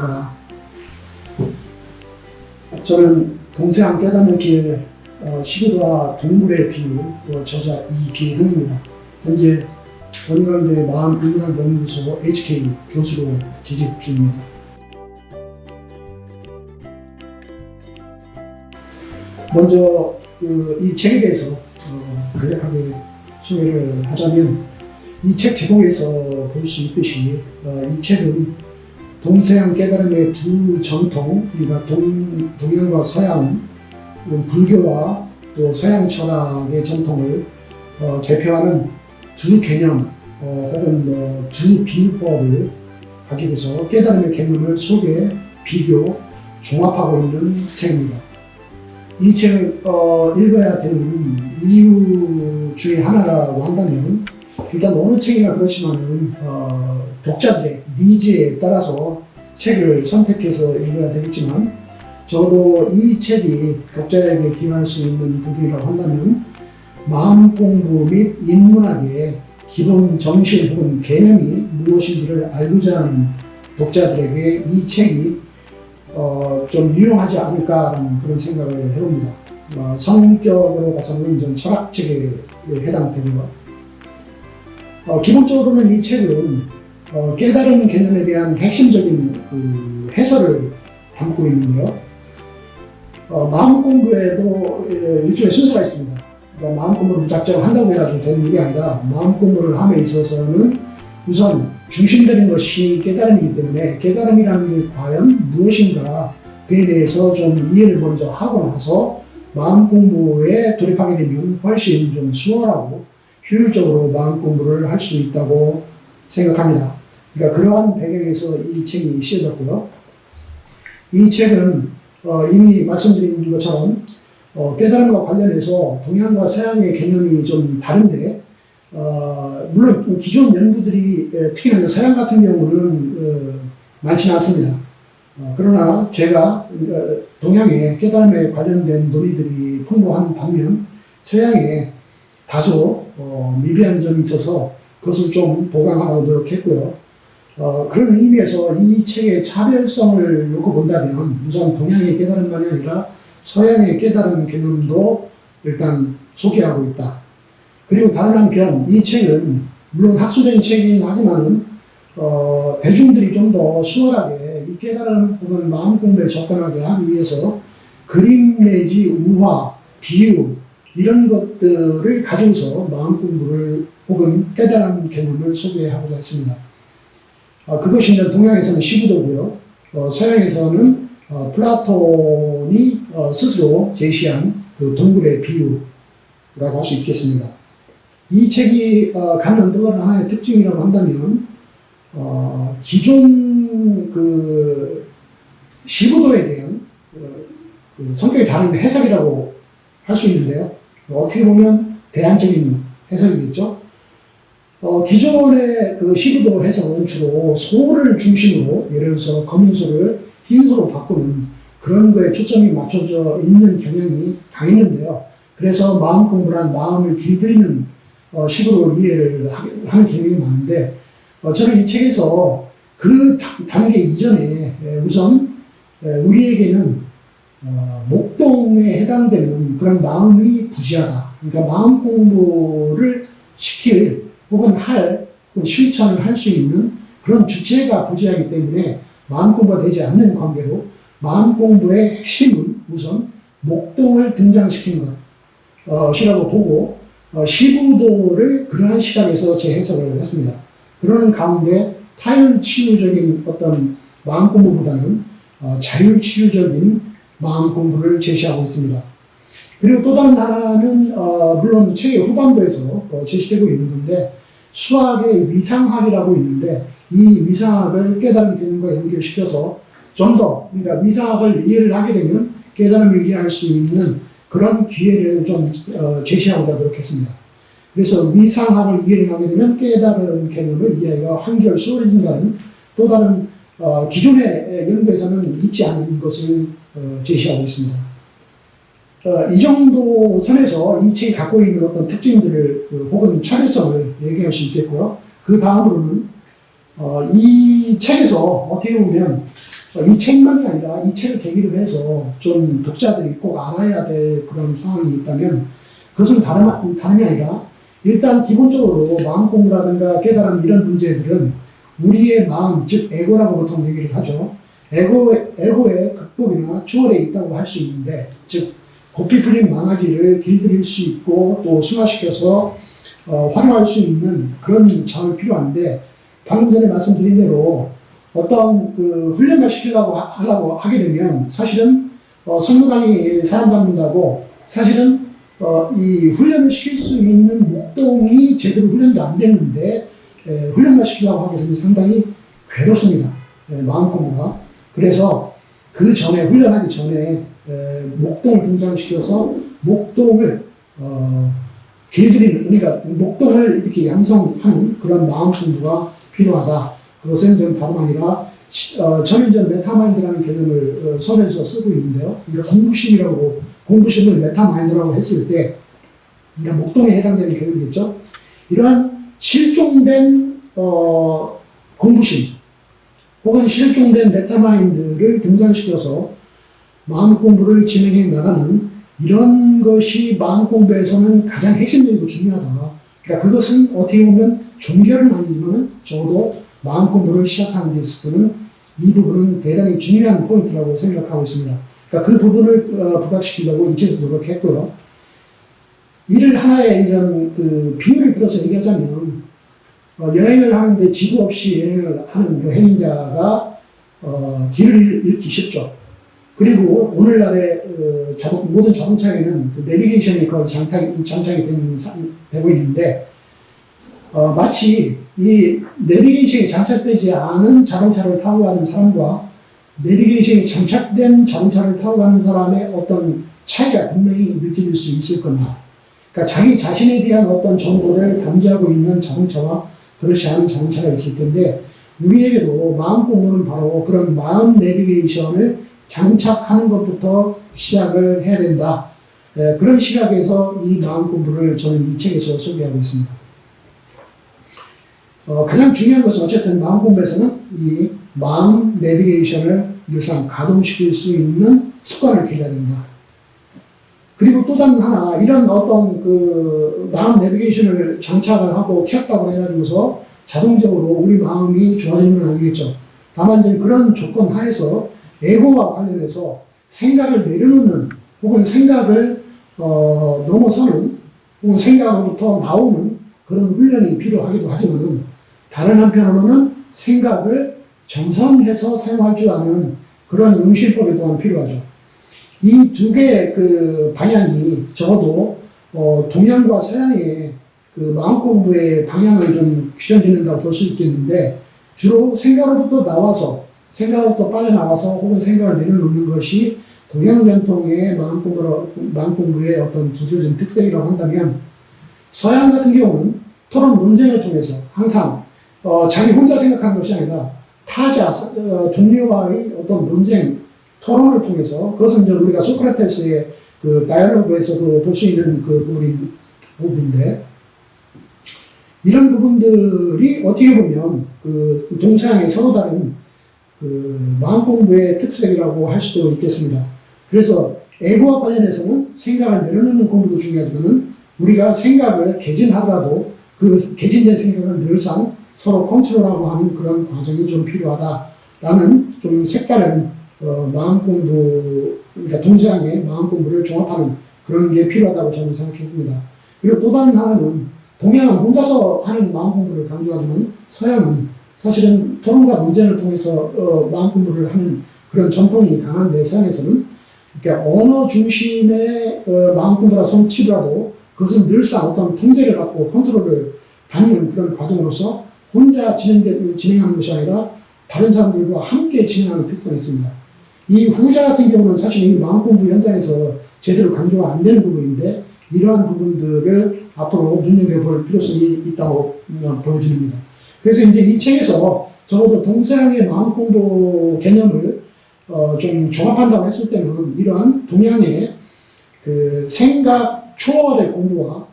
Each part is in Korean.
않을까. 저는 동서양 깨닫는 길 시구도와 동물의 비유 저자 이기흥입니다. 현재 건강대 마음인문학연구소 HK 교수로 재직 중입니다. 먼저 이 책에 대해서 간략하게 소개를 하자면, 이 책 제목에서 볼 수 있듯이 이 책은 동서양 깨달음의 두 정통, 그러니까 동양과 서양, 불교와 또 서양 철학의 정통을 대표하는 두 개념 혹은 두 비유법을 가지고서 깨달음의 개념을 소개, 비교, 종합하고 있는 책입니다. 이 책을 읽어야 되는 이유 중에 하나라고 한다면, 일단 어느 책이나 그렇지만은 독자들의 니즈에 따라서 책을 선택해서 읽어야 되겠지만, 적어도 이 책이 독자에게 기여할 수 있는 부분이라고 한다면, 마음 공부 및 인문학의 기본 정신 혹은 개념이 무엇인지를 알고자 하는 독자들에게 이 책이 좀 유용하지 않을까라는 그런 생각을 해봅니다. 성격으로 봐서는 좀 철학책에 해당됩니다. 기본적으로는 이 책은 깨달음 개념에 대한 핵심적인 해설을 담고 있는데요. 마음 공부에도 일종의 순서가 있습니다. 그러니까 마음 공부를 무작정 한다고 해가지고 되는 일이 아니라, 마음 공부를 함에 있어서는 우선 중심되는 것이 깨달음이기 때문에, 깨달음이라는 게 과연 무엇인가 그에 대해서 좀 이해를 먼저 하고 나서 마음 공부에 돌입하게 되면 훨씬 좀 수월하고 효율적으로 마음 공부를 할 수 있다고 생각합니다. 그러니까 그러한 배경에서 이 책이 시작됐고요. 이 책은 이미 말씀드린 것처럼 깨달음과 관련해서 동양과 서양의 개념이 좀 다른데, 물론 기존 연구들이 특히나 서양 같은 경우는 많지는 않습니다. 그러나 제가 동양의 깨달음에 관련된 논의들이 풍부한 반면, 서양에 다소 미비한 점이 있어서 그것을 좀 보강하려고 노력했고요. 그런 의미에서 이 책의 차별성을 놓고 본다면, 우선 동양의 깨달음만이 아니라 서양의 깨달음 개념도 일단 소개하고 있다. 그리고 다른 한편 이 책은 물론 학술적인 책이긴 하지만은 대중들이 좀 더 수월하게 이 깨달음 혹은 마음 공부에 접근하게 하기 위해서 그림 내지 우화, 비유 이런 것들을 가지고서 마음 공부를 혹은 깨달음 개념을 소개하고자 했습니다. 그것이 이제 동양에서는 시구도고요. 서양에서는 플라톤이 스스로 제시한 그 동굴의 비유라고 할 수 있겠습니다. 이 책이 갖는 또 하나의 특징이라고 한다면, 기존 그 시구도에 대한 그 성격이 다른 해석이라고 할 수 있는데요. 어떻게 보면 대안적인 해석이겠죠. 기존의 그 시구도 해석은 주로 소를 중심으로, 예를 들어서 검은 소를 흰 소로 바꾸는 그런 거에 초점이 맞춰져 있는 경향이 강했는데요. 그래서 마음 공부란 마음을 길들이는 식으로 이해를 하는 경향이 많은데, 저는 이 책에서 그 단계 이전에 우선 우리에게는 목동에 해당되는 그런 마음이 부재하다. 그러니까 마음 공부를 시킬 혹은 할, 혹은 실천을 할 수 있는 그런 주체가 부재하기 때문에 마음 공부가 되지 않는 관계로, 마음 공부의 핵심은 우선 목동을 등장시킨 것이라고 보고, 시부도를 그러한 시각에서 재해석을 했습니다. 그러는 가운데 타율치유적인 어떤 마음 공부보다는 자율치유적인 마음 공부를 제시하고 있습니다. 그리고 또 다른 하나는 물론 책의 후반부에서 제시되고 있는 건데, 수학의 위상학이라고 있는데, 이 위상학을 깨달음 개념과 연결시켜서 좀 더, 그러니까 위상학을 이해를 하게 되면 깨달음을 이해할 수 있는 그런 기회를 좀 제시하고자 노력했습니다. 그래서 위상학을 이해를 하게 되면 깨달음 개념을 이해하기가 한결 수월해진다는 또 다른 기존의 연구에서는 있지 않은 것을 제시하고 있습니다. 이 정도 선에서 이 책이 갖고 있는 어떤 특징들을 혹은 차별성을 얘기할 수 있겠고요. 그 다음으로는 이 책에서 어떻게 보면 이 책만이 아니라 이 책을 계기로 해서 좀 독자들이 꼭 알아야 될 그런 상황이 있다면 그것은 다름이 아니라 일단 기본적으로 마음 공부라든가 깨달음 이런 문제들은 우리의 마음, 즉 에고라고 보통 얘기를 하죠. 에고의 극복이나 추월에 있다고 할 수 있는데, 즉 고삐 풀린 망아지를 길들일 수 있고 또 순화시켜서 활용할 수 있는 그런 자원이 필요한데, 방금 전에 말씀드린 대로 어떤 그 훈련만 하려고 하게 되면 사실은 성무당이 사람 잡는다고 사실은 이 훈련을 시킬 수 있는 목동이 제대로 훈련도 안 됐는데 훈련만 시키려고 하게 되면 상당히 괴롭습니다. 마음 공부가. 그래서 그 전에 훈련하기 전에 목동을 등장시켜서 목동을 길들이는, 그러니까 목동을 이렇게 양성하는 그런 마음 공부가 필요하다. 그것은 좀 다름 아니라 전인전 메타마인드라는 개념을 서면서 쓰고 있는데요. 그러니까 공부심을 메타마인드라고 했을 때, 그러니까 목동에 해당되는 개념이겠죠. 이러한 실종된 공부심 혹은 실종된 메타마인드를 등장시켜서 마음 공부를 진행해 나가는 이런 것이 마음 공부에서는 가장 핵심적이고 중요하다. 그러니까 그것은 어떻게 보면 종결은 아니지만 적어도 마음 공부를 시작하는 데 있어서는 이 부분은 대단히 중요한 포인트라고 생각하고 있습니다. 그러니까 그 부분을 부각시키려고 이 책에서 노력했고요. 이를 하나의 이런 그 비유를 들어서 얘기하자면 여행을 하는데 지도 없이 여행을 하는 여행자가 길을 잃기 쉽죠. 그리고 오늘날의 모든 자동차에는 그 내비게이션이 거의 장착이 되고 있는데 마치 이 내비게이션이 장착되지 않은 자동차를 타고 가는 사람과 내비게이션이 장착된 자동차를 타고 가는 사람의 어떤 차이가 분명히 느껴질 수 있을 겁니다. 그러니까 자기 자신에 대한 어떤 정보를 담지하고 있는 자동차와 그렇지 않은 자동차가 있을 텐데, 우리에게도 마음 공부는 바로 그런 마음 내비게이션을 장착하는 것부터 시작을 해야 된다. 그런 시각에서 이 마음 공부를 저는 이 책에서 소개하고 있습니다. 가장 중요한 것은 어쨌든 마음 공부에서는 이 마음 내비게이션을 늘상 가동시킬 수 있는 습관을 길러야 된다. 그리고 또 다른 하나, 이런 어떤 그 마음 내비게이션을 장착을 하고 켰다고 해가지고서 자동적으로 우리 마음이 좋아지는 건 아니겠죠. 다만 이제 그런 조건 하에서 에고와 관련해서 생각을 내려놓는 혹은 생각을 넘어서는 혹은 생각으로부터 나오는 그런 훈련이 필요하기도 하지만, 다른 한편으로는 생각을 정선해서 사용할 줄 아는 그런 응실법이 또한 필요하죠. 이 두 개의 그 방향이 적어도 동양과 서양의 그 마음 공부의 방향을 좀 규정짓는다고 볼 수 있겠는데, 주로 생각으로부터 생각으로부터 빠져나와서 혹은 생각을 내려놓는 것이 동양 전통의 마음 공부의 어떤 두드러진 특색이라고 한다면, 서양 같은 경우는 토론 논쟁을 통해서 항상 자기 혼자 생각하는 것이 아니라 타자, 동료와의 어떤 논쟁, 토론을 통해서, 그것은 이제 우리가 소크라테스의 그 다이얼로그에서도 볼 수 있는 그 부분인데, 이런 부분들이 어떻게 보면 그 동서양의 서로 다른 그 마음 공부의 특색이라고 할 수도 있겠습니다. 그래서 에고와 관련해서는 생각을 내려놓는 공부도 중요하지만, 우리가 생각을 개진하더라도 그 개진된 생각을 늘상 서로 컨트롤하고 하는 그런 과정이 좀 필요하다라는 좀 색다른 마음 공부, 그러니까 동서양의 마음 공부를 종합하는 그런 게 필요하다고 저는 생각했습니다. 그리고 또 다른 하나는, 동양은 혼자서 하는 마음 공부를 강조하지만 서양은 사실은 토론과 논쟁을 통해서 마음 공부를 하는 그런 전통이 강한데, 서양에서는 그러니까 언어 중심의 마음 공부라 손치더라도 그것은 늘상 어떤 통제를 받고 컨트롤을 받는 그런 과정으로서 혼자 진행하는 것이 아니라 다른 사람들과 함께 진행하는 특성이 있습니다. 이 후자 같은 경우는 사실 이 마음 공부 현장에서 제대로 강조가 안 되는 부분인데, 이러한 부분들을 앞으로 눈여겨볼 필요성이 있다고 보여집니다. 그래서 이제 이 책에서 적어도 동서양의 마음 공부 개념을 좀 종합한다고 했을 때는, 이러한 동양의 그 생각 초월의 공부와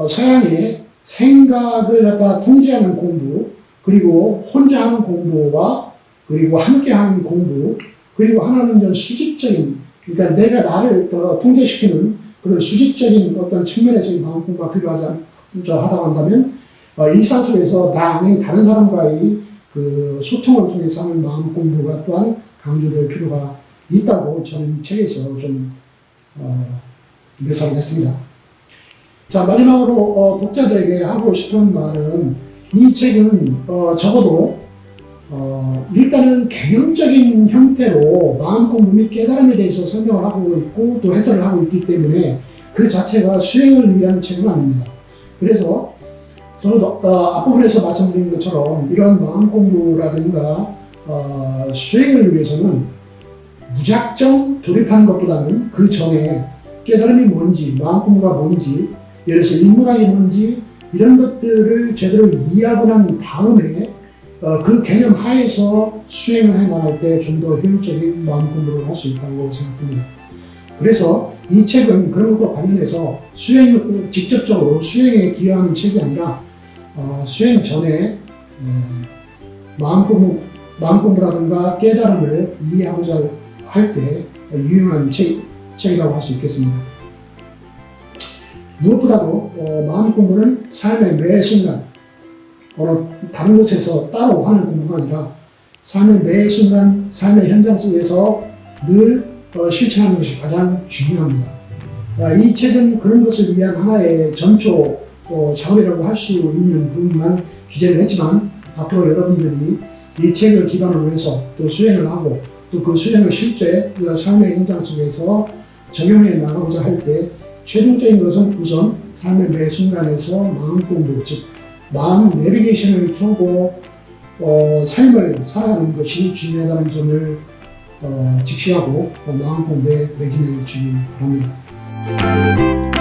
서양의 생각을 갖다 통제하는 공부, 그리고 혼자 하는 공부와 그리고 함께하는 공부, 그리고 하나는 좀 수직적인, 그러니까 내가 나를 더 통제시키는 그런 수직적인 어떤 측면에서의 마음 공부가 필요하다고 한다면, 일상 속에서 나 아닌 다른 사람과의 그 소통을 통해서 하는 마음 공부가 또한 강조될 필요가 있다고 저는 이 책에서 좀 묘사를 했습니다. 자, 마지막으로 독자들에게 하고 싶은 말은, 이 책은 적어도 일단은 개념적인 형태로 마음 공부 및 깨달음에 대해서 설명을 하고 있고 또 해설을 하고 있기 때문에 그 자체가 수행을 위한 책은 아닙니다. 그래서 저도 앞부분에서 말씀드린 것처럼 이런 마음 공부라든가 수행을 위해서는 무작정 돌입하는 것보다는 그 전에 깨달음이 뭔지, 마음 공부가 뭔지, 예를 들어서 인문학이 뭔지 이런 것들을 제대로 이해하고 난 다음에 그 개념 하에서 수행을 해나갈 때 좀 더 효율적인 마음 공부를 할 수 있다고 생각합니다. 그래서 이 책은 그런 것과 관련해서 직접적으로 수행에 기여하는 책이 아니라 수행 전에 마음 공부라든가 깨달음을 이해하고자 할 때 유용한 책이라고 할 수 있겠습니다. 무엇보다도 마음 공부는 삶의 매 순간, 어느 다른 곳에서 따로 하는 공부가 아니라 삶의 매 순간, 삶의 현장 속에서 늘 실천하는 것이 가장 중요합니다. 이 책은 그런 것을 위한 하나의 전초 자원이라고 할 수 있는 부분만 기재를 했지만, 앞으로 여러분들이 이 책을 기반으로 해서 또 수행을 하고 또 그 수행을 실제 삶의 현장 속에서 적용해 나가고자 할 때 최종적인 것은 우선 삶의 매 순간에서 마음 공부, 즉 마음 내비게이션을 켜고 삶을 살아가는 것이 중요하다는 점을 직시하고 마음 공부에 매진해 주기 바랍니다.